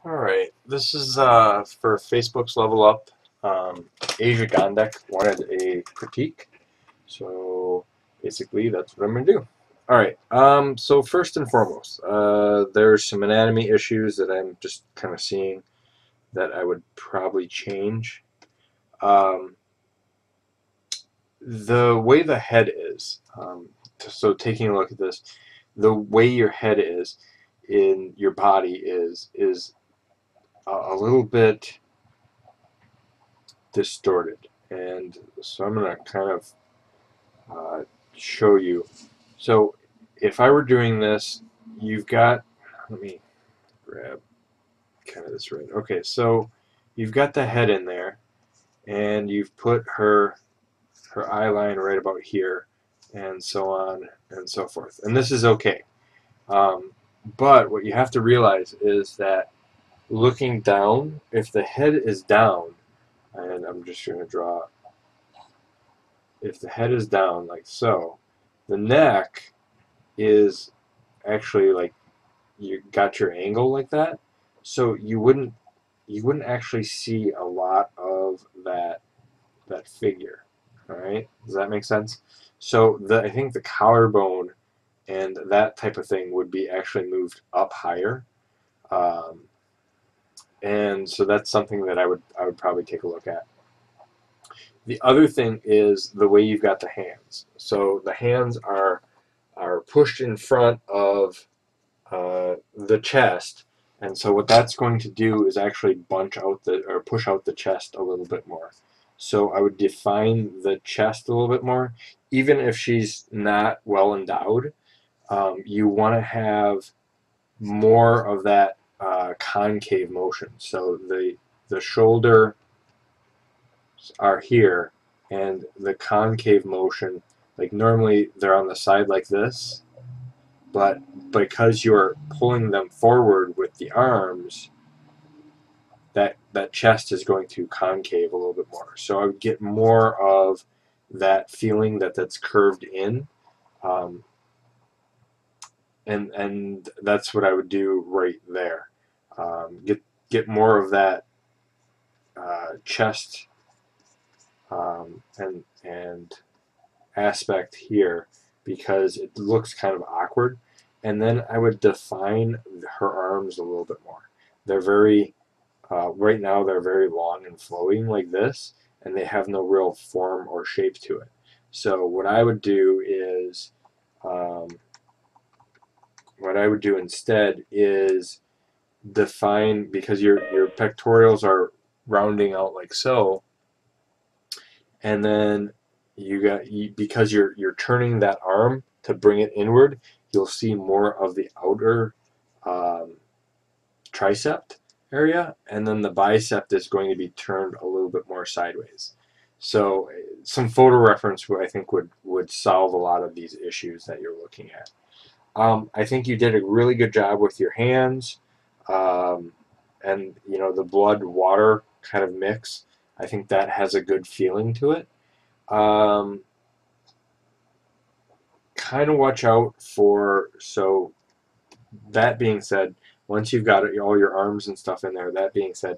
Alright, this is for Facebook's Level Up. Asia Gondek wanted a critique, so basically that's what I'm going to do. Alright, so first and foremost, there's some anatomy issues that I'm just kind of seeing that I would probably change. Um, the way the head is, so taking a look at this, the way your head is in your body is a little bit distorted. And so I'm going to kind of show you. So if I were doing this, you've got, let me grab kind of this right. Okay, so you've got the head in there, and you've put her eye line right about here, and so on and so forth. And this is okay. Um, but what you have to realize is that looking down, if the head is down, and I'm just going to draw, if the head is down like so, the neck is actually like you got your angle like that, so you wouldn't actually see a lot of that figure. All right, does that make sense? So I think the collarbone and that type of thing would be actually moved up higher, um, and so that's something that I would probably take a look at. The other thing is the way you've got the hands. So the hands are pushed in front of the chest, and so what that's going to do is actually bunch out the or push out the chest a little bit more. So I would define the chest a little bit more, even if she's not well endowed. You want to have more of that concave motion. So the shoulder are here, and the concave motion, like normally they're on the side like this, but because you're pulling them forward with the arms, that chest is going to concave a little bit more. So I would get more of that feeling that's curved in, um, and that's what I would do right there. Get more of that chest and aspect here because it looks kind of awkward. And then I would define her arms a little bit more. They're very, right now, they're very long and flowing like this, and they have no real form or shape to it. So what I would do is, um, what I would do instead is define, because your pectorals are rounding out like so, and then because you're turning that arm to bring it inward, you'll see more of the outer um, tricep area, and then the bicep is going to be turned a little bit more sideways. So some photo reference I think would solve a lot of these issues that you're looking at. I think you did a really good job with your hands, um, and the blood water kind of mix. I think that has a good feeling to it. Um, Kind of watch out for, so that being said, once you've got all your arms and stuff in there, that being said,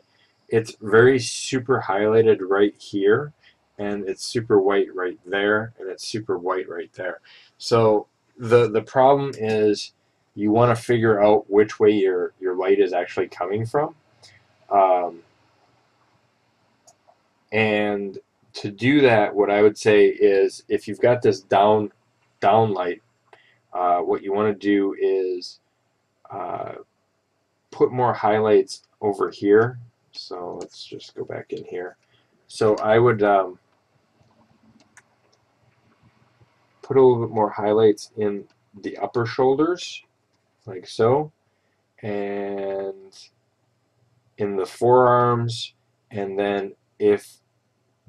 it's very super highlighted right here, and it's super white right there, and it's super white right there. So the problem is you want to figure out which way your light is actually coming from. Um, and to do that, what I would say is if you've got this down light, what you want to do is uh, put more highlights over here. So let's just go back in here. So I would put a little bit more highlights in the upper shoulders, like so, and in the forearms, and then if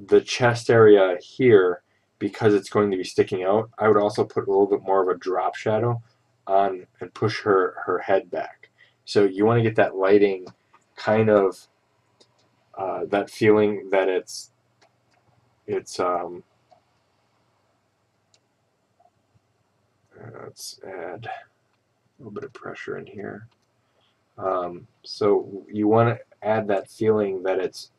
the chest area here, because it's going to be sticking out, I would also put a little bit more of a drop shadow on and push her head back. So you want to get that lighting kind of that feeling that it's let's add a little bit of pressure in here. So you want to add that feeling that it's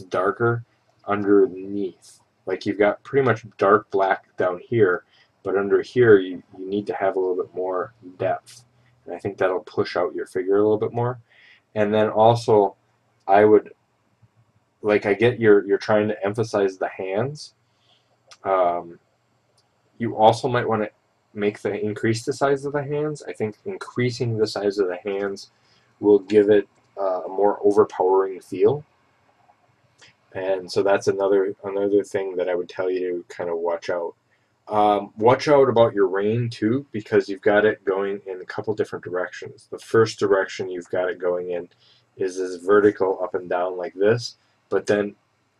darker underneath. Like you've got pretty much dark black down here, but under here you need to have a little bit more depth. And I think that'll push out your figure a little bit more. And then also I would like I get you're trying to emphasize the hands. Um, you also might want to increase the size of the hands. I think increasing the size of the hands will give it a more overpowering feel. And so that's another thing that I would tell you to kind of watch out. Watch out about your rain too, because you've got it going in a couple different directions. The first direction you've got it going in is this vertical up and down like this, but then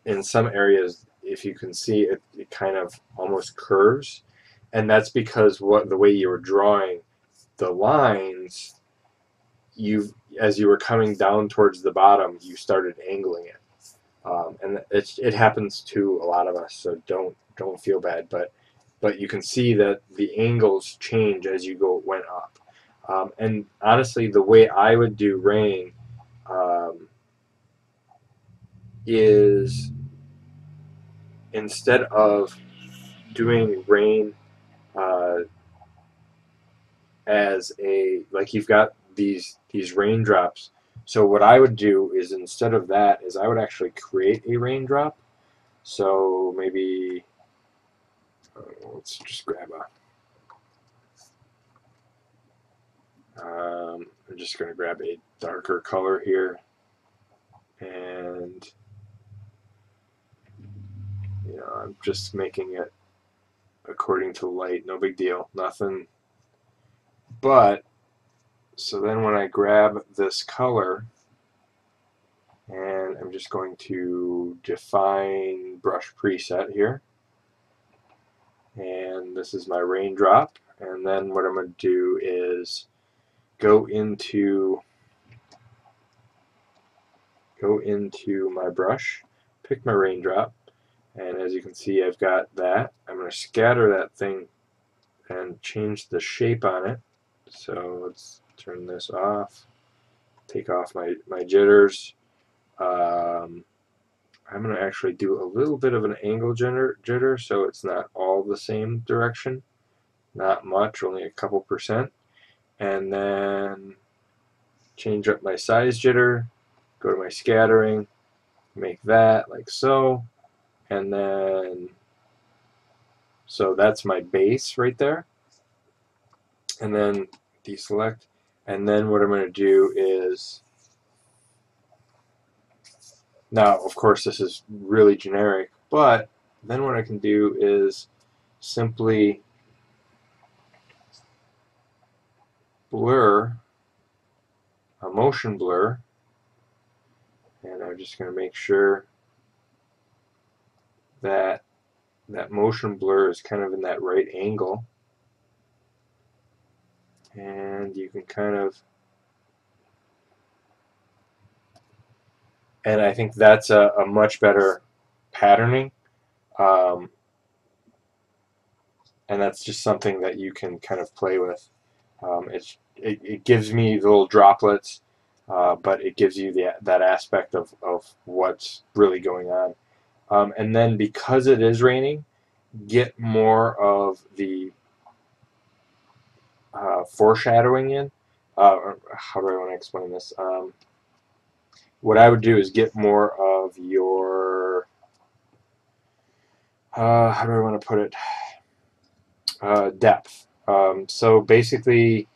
in some areas, if you can see it, it kind of almost curves, and that's because the way you were drawing the lines, as you were coming down towards the bottom, you started angling it. And it happens to a lot of us, so don't feel bad. But you can see that the angles change as you went up. And honestly, the way I would do rain is instead of doing rain uh, as a like you've got these raindrops. So what I would do is instead of that is I would actually create a raindrop. So maybe let's just grab I'm just going to grab a darker color here, and I'm just making it according to light, no big deal, nothing. But so then when I grab this color, and I'm just going to define brush preset here, and this is my raindrop, and then what I'm going to do is go into my brush, pick my raindrop, and as you can see I've got that. I'm going to scatter that thing and change the shape on it. So let's turn this off, take off my jitters. I'm going to actually do a little bit of an angle jitter so it's not all the same direction. Not much, only a couple percent. And then change up my size jitter, go to my scattering, make that like so, and then so that's my base right there. And then deselect, and then what I'm going to do is, now of course this is really generic, but then what I can do is simply blur, a motion blur, and I'm just going to make sure that that motion blur is kind of in that right angle, and you can kind of, and I think that's a much better patterning, um, and that's just something that you can kind of play with. It gives me the little droplets, but it gives you that aspect of what's really going on. And then because it is raining, get more of the foreshadowing in. How do I want to explain this? What I would do is get more of your, how do I want to put it, depth. So basically,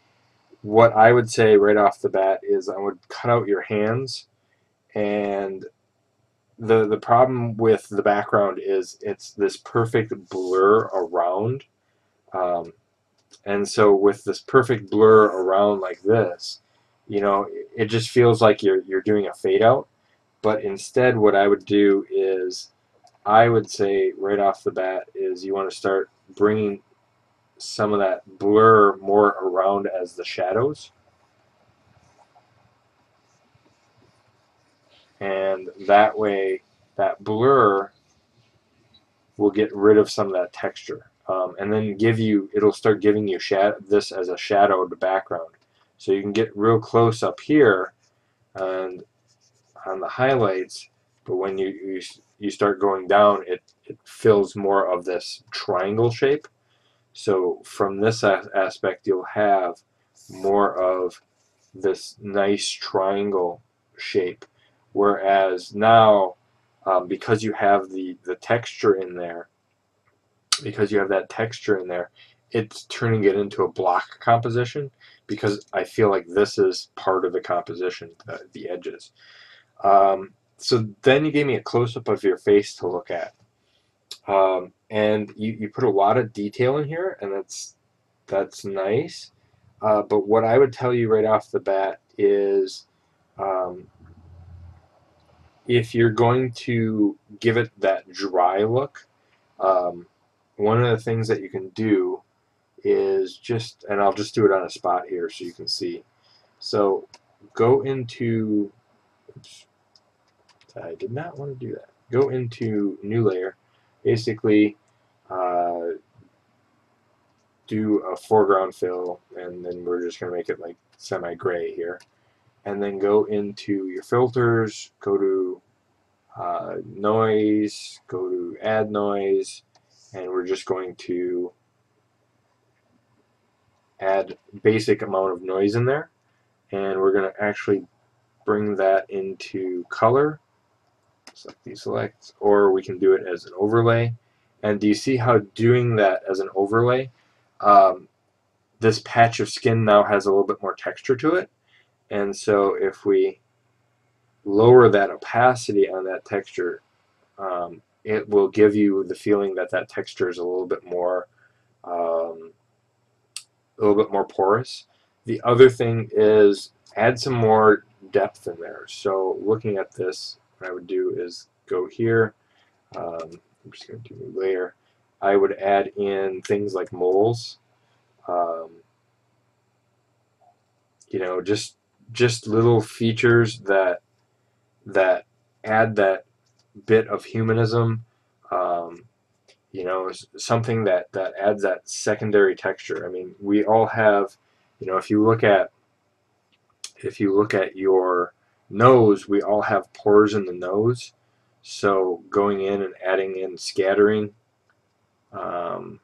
what I would say right off the bat is I would cut out your hands, and the problem with the background is it's this perfect blur around, um, and so with this perfect blur around like this, it just feels like you're doing a fade out. But instead, what I would do is I would say right off the bat is you want to start bringing some of that blur more around as the shadows, and that way that blur will get rid of some of that texture, and then it'll start giving you this as a shadowed background. So you can get real close up here and on the highlights, but when you start going down, it fills more of this triangle shape. So from this aspect, you'll have more of this nice triangle shape. Whereas now, because you have the texture in there, because you have that texture in there, it's turning it into a block composition because I feel like this is part of the composition, the edges. So then you gave me a close-up of your face to look at. And you put a lot of detail in here, and that's nice. But what I would tell you right off the bat is um, if you're going to give it that dry look, um, one of the things that you can do is just, and I'll just do it on a spot here so you can see. So go into, oops, I did not want to do that. Go into new layer, basically uh, do a foreground fill, and then we're just going to make it like semi-gray here. And then go into your filters, go to noise, go to add noise, and we're just going to add basic amount of noise in there. And we're going to actually bring that into color, select deselect, or we can do it as an overlay. And do you see how doing that as an overlay, um, this patch of skin now has a little bit more texture to it? And so if we lower that opacity on that texture, it will give you the feeling that that texture is um, a little bit more porous. The other thing is add some more depth in there. So looking at this, what I would do is go here. I'm just going to do new layer. I would add in things like moles. Um, you know, just little features that add that bit of humanism. Um, you know, something that adds that secondary texture. I mean, we all have, you know, if you look at your nose, we all have pores in the nose. So going in and adding in scattering, um,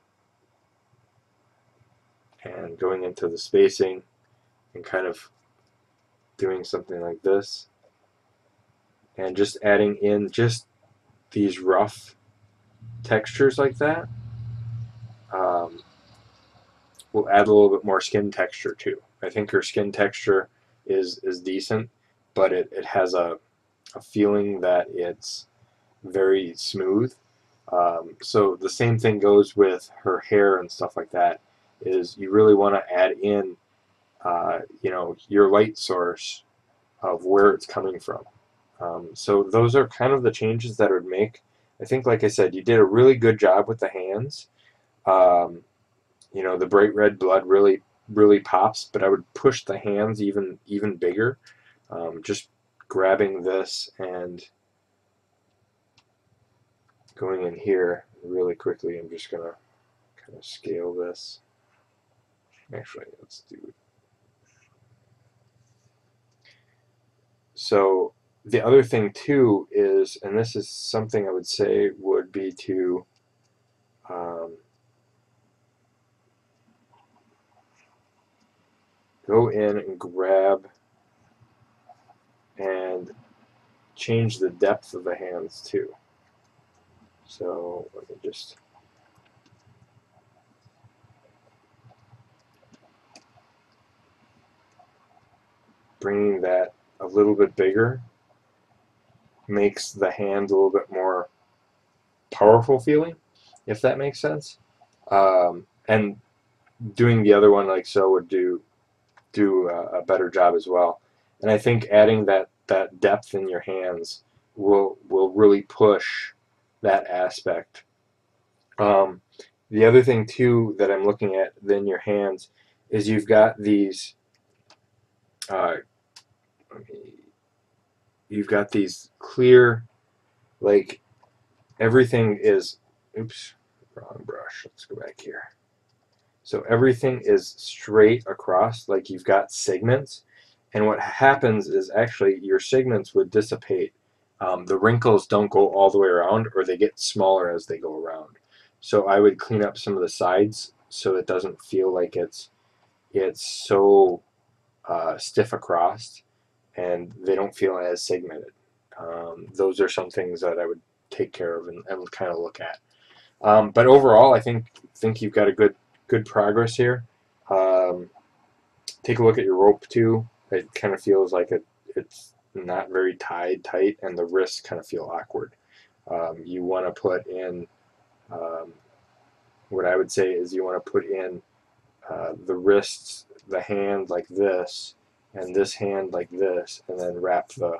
and going into the spacing and kind of doing something like this, and just adding in just these rough textures like that, um, will add a little bit more skin texture too. I think her skin texture is decent, but it has a feeling that it's very smooth. So the same thing goes with her hair and stuff like that. Is you really want to add in, you know, your light source of where it's coming from. So those are kind of the changes that it would make. I think, like I said, you did a really good job with the hands. Um, you know, the bright red blood really pops, but I would push the hands even bigger. Just grabbing this and going in here really quickly. I'm just gonna kind of scale this. Actually, let's do it. So the other thing too is, and this is something I would say would be to um, go in and grab and change the depth of the hands too. So let me just bringing that a little bit bigger makes the hand a little bit more powerful feeling, if that makes sense. And doing the other one like so would do a better job as well. And I think adding that depth in your hands will really push that aspect. Um, the other thing too that I'm looking at in your hands is you've got these uh, you've got these clear, like everything is, oops, wrong brush. Let's go back here. So everything is straight across, like you've got segments. And what happens is actually your segments would dissipate. The wrinkles don't go all the way around, or they get smaller as they go around. So I would clean up some of the sides so it doesn't feel like it's so stiff across, and they don't feel as segmented. Those are some things that I would take care of and kind of look at. But overall, I think you've got a good progress here. Um, Take a look at your rope too. It kind of feels like it's not very tight, and the wrists kind of feel awkward. You want to put in um, what I would say is you want to put in the wrists, the hand like this, and this hand like this, and then wrap the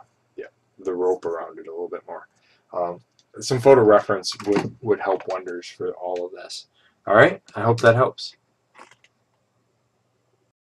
rope around it a little bit more. Um, some photo reference would help wonders for all of this. All right, I hope that helps.